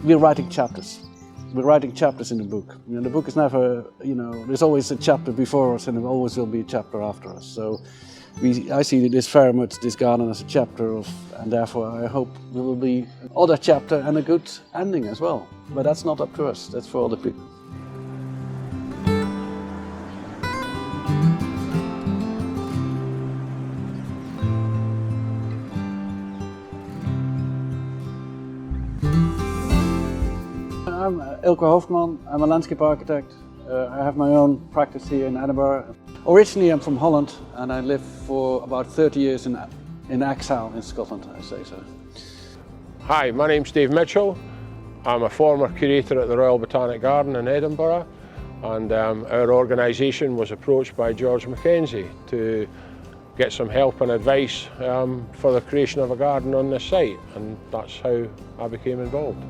we're writing chapters. We're writing chapters in the book. You know, the book is never, you know, there's always a chapter before us and there always will be a chapter after us. So I see this very much, this garden as a chapter of, and therefore I hope there will be other chapter and a good ending as well. But that's not up to us, that's for other people. I'm Eelco Hooftman, I'm a landscape architect. I have my own practice here in Edinburgh. Originally I'm from Holland and I lived for about 30 years in exile in Scotland, I say so. Hi, my name's Dave Mitchell. I'm a former curator at the Royal Botanic Garden in Edinburgh, and our organisation was approached by George Mackenzie to get some help and advice for the creation of a garden on this site, and that's how I became involved.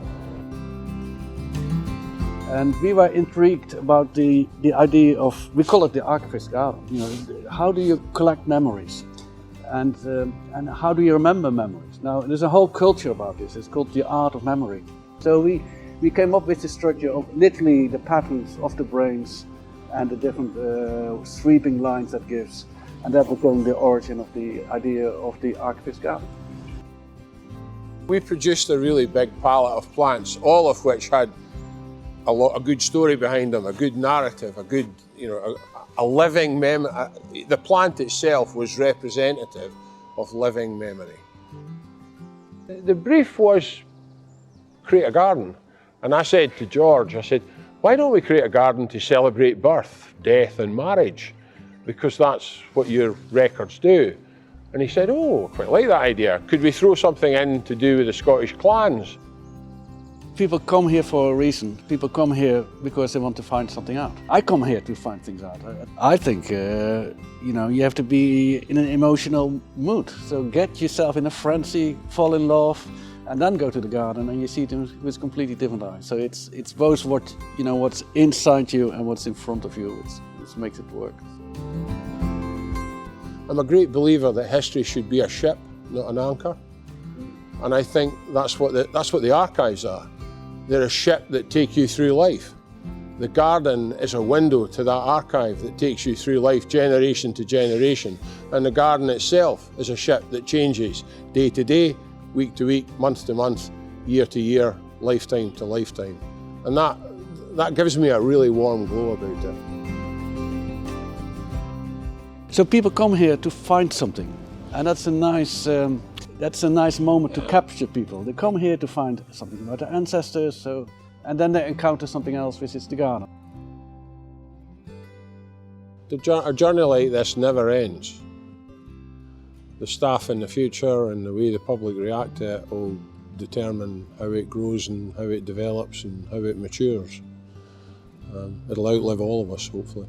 And we were intrigued about the idea of, we call it the Archivists Garden. You know, how do you collect memories? And how do you remember memories? Now, there's a whole culture about this. It's called the art of memory. So we came up with the structure of literally the patterns of the brains and the different sweeping lines that gives. And that became the origin of the idea of the Archivists Garden. We produced a really big palette of plants, all of which had a good story behind them, a good narrative, a good, you know, a living memory. The plant itself was representative of living memory. The brief was create a garden, and I said to George, I said, why don't we create a garden to celebrate birth, death and marriage, because that's what your records do. And he said, oh, I quite like that idea. Could we throw something in to do with the Scottish clans? People come here for a reason. People come here because they want to find something out. I come here to find things out. I think, you know, you have to be in an emotional mood. So get yourself in a frenzy, fall in love, and then go to the garden and you see things with completely different eyes. So it's both what, you know, what's inside you and what's in front of you, which makes it work. I'm a great believer that history should be a ship, not an anchor. And I think that's what the archives are. They're a ship that take you through life. The garden is a window to that archive that takes you through life generation to generation. And the garden itself is a ship that changes day to day, week to week, month to month, year to year, lifetime to lifetime. And that gives me a really warm glow about it. So people come here to find something, and that's a nice moment to capture people. They come here to find something about their ancestors, and then they encounter something else, which is the garden. A journey like this never ends. The staff in the future and the way the public react to it will determine how it grows and how it develops and how it matures. It'll outlive all of us, hopefully.